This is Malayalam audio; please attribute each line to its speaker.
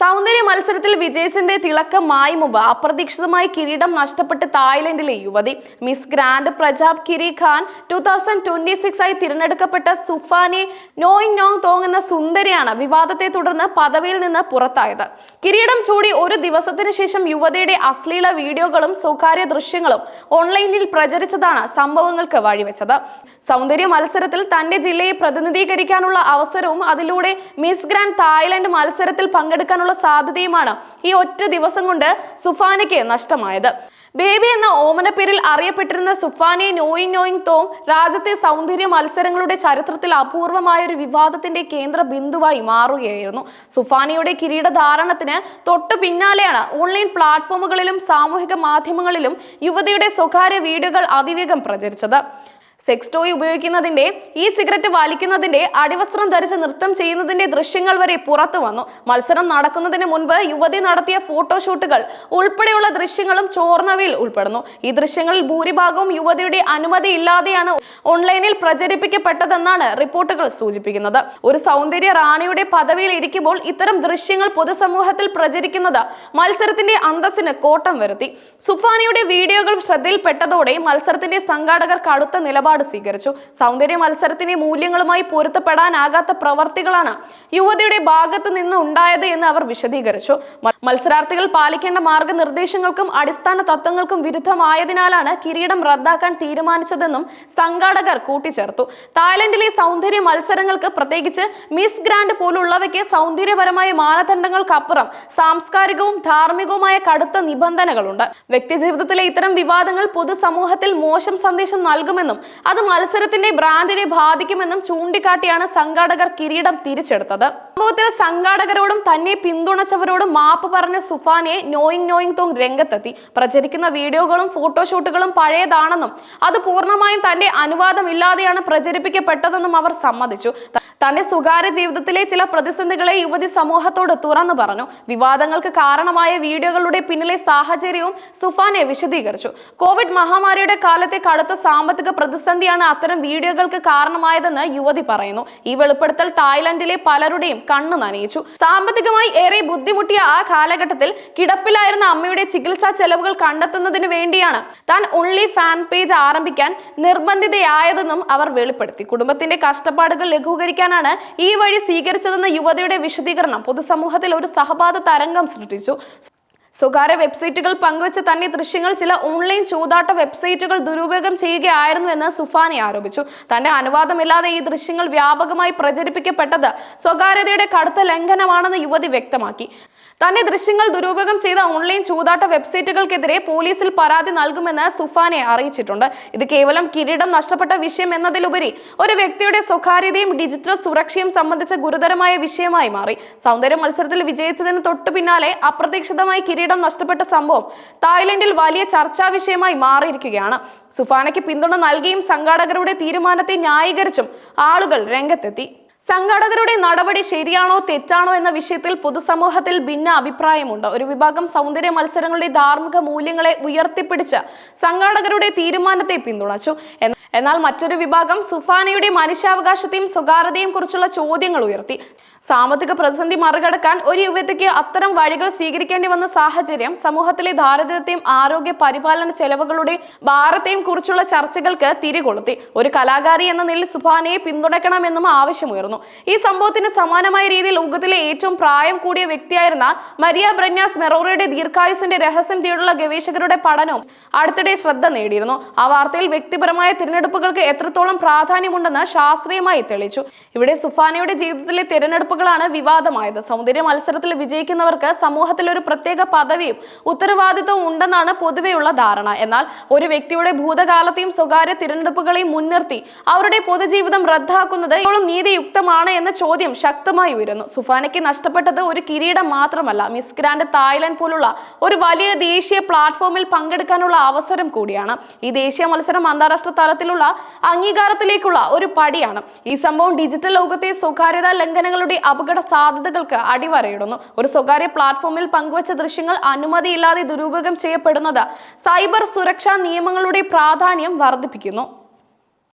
Speaker 1: സൗന്ദര്യ മത്സരത്തിൽ വിജയിച്ചതിന്റെ തിളക്കമായി മുമ്പ് അപ്രതീക്ഷിതമായി കിരീടം നഷ്ടപ്പെട്ട് തായ്ലൻഡിലെ യുവതി മിസ് ഗ്രാൻഡ് പ്രജാബ് കിരി ഖാൻ 2026 ആയി തിരഞ്ഞെടുക്കപ്പെട്ട സുഫാനെ നോയിങ് നോങ് തോങ് എന്ന സുന്ദരിയാണ് വിവാദത്തെ തുടർന്ന് പദവിയിൽ നിന്ന് പുറത്തായത്. കിരീടം ചൂടി ഒരു ദിവസത്തിന് ശേഷം യുവതിയുടെ അശ്ലീല വീഡിയോകളും സ്വകാര്യ ദൃശ്യങ്ങളും ഓൺലൈനിൽ പ്രചരിച്ചതാണ് സംഭവങ്ങൾക്ക് വഴിവെച്ചത്. സൗന്ദര്യ മത്സരത്തിൽ തന്റെ ജില്ലയെ പ്രതിനിധീകരിക്കാനുള്ള അവസരവും അതിലൂടെ മിസ് ഗ്രാൻഡ് തായ്ലൻഡ് മത്സരത്തിൽ പങ്കെടുക്കാനുള്ള സാധ്യതയുമാണ് ഈ ഒറ്റ ദിവസം കൊണ്ട് സുഫാനയ്ക്ക് നഷ്ടമായത്. ബേബി എന്ന ഓമനപ്പേരിൽ അറിയപ്പെട്ടിരുന്ന സുഫാനെ നോയിങ് നോയിങ് തോങ് രാജ്യത്തെ സൗന്ദര്യ മത്സരങ്ങളുടെ ചരിത്രത്തിൽ അപൂർവമായ ഒരു വിവാദത്തിന്റെ കേന്ദ്ര ബിന്ദുവായി മാറുകയായിരുന്നു. സുഫാനയുടെ കിരീടധാരണത്തിന് തൊട്ടു പിന്നാലെയാണ് ഓൺലൈൻ പ്ലാറ്റ്ഫോമുകളിലും സാമൂഹിക മാധ്യമങ്ങളിലും യുവതിയുടെ സ്വകാര്യ വീഡിയോകൾ അതിവേഗം പ്രചരിച്ചത്. സെക്സ് ടോയ് ഉപയോഗിക്കുന്നതിന്റെ, ഈ സിഗരറ്റ് വലിക്കുന്നതിന്റെ, അടിവസ്ത്രം ധരിച്ച് നൃത്തം ചെയ്യുന്നതിന്റെ ദൃശ്യങ്ങൾ വരെ പുറത്തു വന്നു. മത്സരം നടക്കുന്നതിന് മുൻപ് യുവതി നടത്തിയ ഫോട്ടോഷൂട്ടുകൾ ഉൾപ്പെടെയുള്ള ദൃശ്യങ്ങളും ചോർന്നവയിൽ ഉൾപ്പെടുന്നു. ഈ ദൃശ്യങ്ങളിൽ ഭൂരിഭാഗവും യുവതിയുടെ അനുമതി ഇല്ലാതെയാണ് ഓൺലൈനിൽ പ്രചരിപ്പിക്കപ്പെട്ടതെന്നാണ് റിപ്പോർട്ടുകൾ സൂചിപ്പിക്കുന്നത്. ഒരു സൗന്ദര്യ റാണിയുടെ പദവിയിൽ ഇരിക്കുമ്പോൾ ഇത്തരം ദൃശ്യങ്ങൾ പൊതുസമൂഹത്തിൽ പ്രചരിക്കുന്നത് മത്സരത്തിന്റെ അന്തസ്സിന് കോട്ടം വരുത്തി. സുഫാനയുടെ വീഡിയോകൾ ശ്രദ്ധയിൽപ്പെട്ടതോടെ മത്സരത്തിന്റെ സംഘാടകർ കടുത്ത നിലപാട് സ്വീകരിച്ചു. സൗന്ദര്യ മത്സരത്തിന്റെ മൂല്യങ്ങളുമായി പൊരുത്തപ്പെടാനാകാത്ത പ്രവർത്തികളാണ് യുവതിയുടെ ഭാഗത്തു നിന്ന് ഉണ്ടായത് എന്ന് അവർ വിശദീകരിച്ചു. മത്സരാർത്ഥികൾ പാലിക്കേണ്ട മാർഗനിർദ്ദേശങ്ങൾക്കും അടിസ്ഥാന തത്വങ്ങൾക്കും വിരുദ്ധമായതിനാലാണ് കിരീടം റദ്ദാക്കാൻ തീരുമാനിച്ചതെന്നും സംഘാടകർ കൂട്ടിച്ചേർത്തു. തായ്ലൻഡിലെ സൗന്ദര്യ മത്സരങ്ങൾക്ക്, പ്രത്യേകിച്ച് മിസ് ഗ്രാൻഡ് പോലുള്ളവയ്ക്ക് സൗന്ദര്യപരമായ മാനദണ്ഡങ്ങൾക്കപ്പുറം സാംസ്കാരികവും ധാർമ്മികവുമായ കടുത്ത നിബന്ധനകളുണ്ട്. വ്യക്തിജീവിതത്തിലെ ഇത്തരം വിവാദങ്ങൾ പൊതുസമൂഹത്തിൽ മോശം സന്ദേശം നൽകുമെന്നും അത് മത്സരത്തിന്റെ ബ്രാൻഡിനെ ബാധിക്കുമെന്നും ചൂണ്ടിക്കാട്ടിയാണ് സംഘാടകർ കിരീടം തിരിച്ചെടുത്തത്. സംഭവത്തിൽ സംഘാടകരോടും തന്നെ പിന്തുണച്ചവരോടും മാപ്പ് പറഞ്ഞ സുഫാനെ നോയിങ് നോയിങ് തോങ് രംഗത്തെത്തി. പ്രചരിക്കുന്ന വീഡിയോകളും ഫോട്ടോഷൂട്ടുകളും പഴയതാണെന്നും അത് പൂർണ്ണമായും തന്റെ അനുവാദമില്ലാതെയാണ് പ്രചരിപ്പിക്കപ്പെട്ടതെന്നും അവർ സമ്മതിച്ചു. തന്റെ സ്വകാര്യ ജീവിതത്തിലെ ചില പ്രതിസന്ധികളെ യുവതി സമൂഹത്തോട് തുറന്നു പറഞ്ഞു. വിവാദങ്ങൾക്ക് കാരണമായ വീഡിയോകളുടെ പിന്നിലെ സാഹചര്യവും സുഫാനെ വിശദീകരിച്ചു. കോവിഡ് മഹാമാരിയുടെ കാലത്തെ കടുത്ത സാമ്പത്തിക പ്രതിസന്ധിയാണ് അത്തരം വീഡിയോകൾക്ക് കാരണമായതെന്ന് യുവതി പറയുന്നു. ഈ വെളിപ്പെടുത്തൽ തായ്ലൻഡിലെ പലരുടെയും കണ്ണു നനയിച്ചു. സാമ്പത്തികമായി ഏറെ ബുദ്ധിമുട്ടിയ ആ കാലഘട്ടത്തിൽ കിടപ്പിലായിരുന്ന അമ്മയുടെ ചികിത്സാ ചെലവുകൾ കണ്ടെത്തുന്നതിന് വേണ്ടിയാണ് താൻ ഓൺലി ഫാൻ പേജ് ആരംഭിക്കാൻ നിർബന്ധിതയായതെന്നും അവർ വെളിപ്പെടുത്തി. കുടുംബത്തിന്റെ കഷ്ടപ്പാടുകൾ ലഘൂകരിക്കാനാണ് ഈ വഴി സ്വീകരിച്ചതെന്ന യുവതിയുടെ വിശദീകരണം പൊതുസമൂഹത്തിൽ ഒരു സഹപാത തരംഗം സൃഷ്ടിച്ചു. സ്വകാര്യ വെബ്സൈറ്റുകൾ പങ്കുവച്ച തന്നെ ദൃശ്യങ്ങൾ ചില ഓൺലൈൻ ചൂതാട്ട വെബ്സൈറ്റുകൾ ദുരുപയോഗം ചെയ്യുകയായിരുന്നുവെന്ന് സുഫാനെ ആരോപിച്ചു. തന്റെ അനുവാദമില്ലാതെ ഈ ദൃശ്യങ്ങൾ വ്യാപകമായി പ്രചരിപ്പിക്കപ്പെട്ടത് സ്വകാര്യതയുടെ കടുത്ത ലംഘനമാണെന്ന് യുവതി വ്യക്തമാക്കി. തന്നെ ദൃശ്യങ്ങൾ ദുരുപയോഗം ചെയ്ത ഓൺലൈൻ ചൂതാട്ട വെബ്സൈറ്റുകൾക്കെതിരെ പോലീസിൽ പരാതി നൽകുമെന്ന് സുഫാനെ അറിയിച്ചിട്ടുണ്ട്. ഇത് കേവലം കിരീടം നഷ്ടപ്പെട്ട വിഷയം എന്നതിലുപരി ഒരു വ്യക്തിയുടെ സ്വകാര്യതയും ഡിജിറ്റൽ സുരക്ഷയും സംബന്ധിച്ച ഗുരുതരമായ വിഷയമായി മാറി. സൗന്ദര്യ മത്സരത്തിൽ വിജയിച്ചതിന് തൊട്ടു പിന്നാലെ അപ്രതീക്ഷിതമായി കിരീടം നഷ്ടപ്പെട്ട സംഭവം തായ്ലൻഡിൽ വലിയ ചർച്ചാ വിഷയമായി മാറിയിരിക്കുകയാണ്. സുഫാനയ്ക്ക് പിന്തുണ നൽകിയും സംഘാടകരുടെ തീരുമാനത്തെ ന്യായീകരിച്ചും ആളുകൾ രംഗത്തെത്തി. സംഘാടകരുടെ നടപടി ശരിയാണോ തെറ്റാണോ എന്ന വിഷയത്തിൽ പൊതുസമൂഹത്തിൽ ഭിന്ന അഭിപ്രായമുണ്ട്. ഒരു വിഭാഗം സൗന്ദര്യ മത്സരങ്ങളുടെ ധാർമ്മിക മൂല്യങ്ങളെ ഉയർത്തിപ്പിടിച്ച് സംഘാടകരുടെ തീരുമാനത്തെ പിന്തുണച്ചു. എന്നാൽ മറ്റൊരു വിഭാഗം സുഫാനയുടെ മനുഷ്യാവകാശത്തെയും സ്വകാര്യതയും കുറിച്ചുള്ള ചോദ്യങ്ങൾ ഉയർത്തി. സാമ്പത്തിക പ്രതിസന്ധി മറികടക്കാൻ ഒരു യുവതിക്ക് അത്തരം വഴികൾ സ്വീകരിക്കേണ്ടി വന്ന സാഹചര്യം സമൂഹത്തിലെ ദാരിദ്ര്യത്തെയും ആരോഗ്യ പരിപാലന ചെലവുകളുടെ ഭാരത്തെയും കുറിച്ചുള്ള ചർച്ചകൾക്ക് തിരികൊളുത്തി. ഒരു കലാകാരി എന്ന നിലയിൽ സുഫാനയെ പിന്തുണയ്ക്കണമെന്നും ആവശ്യമുയർന്നു. ഈ സംഭവത്തിന് സമാനമായ രീതിയിൽ ലോകത്തിലെ ഏറ്റവും പ്രായം കൂടിയ വ്യക്തിയായിരുന്ന മരിയ ബ്രന്യാസ് മെറോറയുടെ ദീർഘായുസിന്റെ രഹസ്യം തേടുള്ള ഗവേഷകരുടെ പഠനവും അടുത്തിടെ ശ്രദ്ധ നേടിയിരുന്നു. ആ വാർത്തയിൽ വ്യക്തിപരമായ തിരഞ്ഞെടുപ്പുകൾക്ക് എത്രത്തോളം പ്രാധാന്യമുണ്ടെന്ന് ശാസ്ത്രീയമായി തെളിയിച്ചു. ഇവിടെ സുഫാനയുടെ ജീവിതത്തിലെ തിരഞ്ഞെടുപ്പുകളാണ് വിവാദമായത്. സൗന്ദര്യ മത്സരത്തിൽ വിജയിക്കുന്നവർക്ക് സമൂഹത്തിൽ ഒരു പ്രത്യേക പദവിയും ഉത്തരവാദിത്വവും ഉണ്ടെന്നാണ് പൊതുവെയുള്ള ധാരണ. എന്നാൽ ഒരു വ്യക്തിയുടെ ഭൂതകാലത്തെയും സ്വകാര്യ തിരഞ്ഞെടുപ്പുകളെയും മുൻനിർത്തി അവരുടെ പൊതുജീവിതം റദ്ദാക്കുന്നത് നീതിയുക്തമാണ് എന്ന ചോദ്യം ശക്തമായി ഉയരുന്നു. സുഫാനയ്ക്ക് നഷ്ടപ്പെട്ടത് ഒരു കിരീടം മാത്രമല്ല, മിസ് ഗ്രാൻഡ് തായ്ലൻഡ് പോലുള്ള ഒരു വലിയ ദേശീയ പ്ലാറ്റ്ഫോമിൽ പങ്കെടുക്കാനുള്ള അവസരം കൂടിയാണ്. ഈ ദേശീയ മത്സരം അന്താരാഷ്ട്ര തലത്തിലുള്ള അംഗീകാരത്തിലേക്കുള്ള ഒരു പടിയാണ്. ഈ സംഭവം ഡിജിറ്റൽ ലോകത്തെ സ്വകാര്യതാ ലംഘനങ്ങളുടെ അപകട സാധ്യതകൾക്ക് അടിവരയിടുന്നു. ഒരു സ്വകാര്യ പ്ലാറ്റ്ഫോമിൽ പങ്കുവച്ച ദൃശ്യങ്ങൾ അനുമതിയില്ലാതെ ദുരുപയോഗം ചെയ്യപ്പെടുന്നത് സൈബർ സുരക്ഷാ നിയമങ്ങളുടെ പ്രാധാന്യം വർദ്ധിപ്പിക്കുന്നു.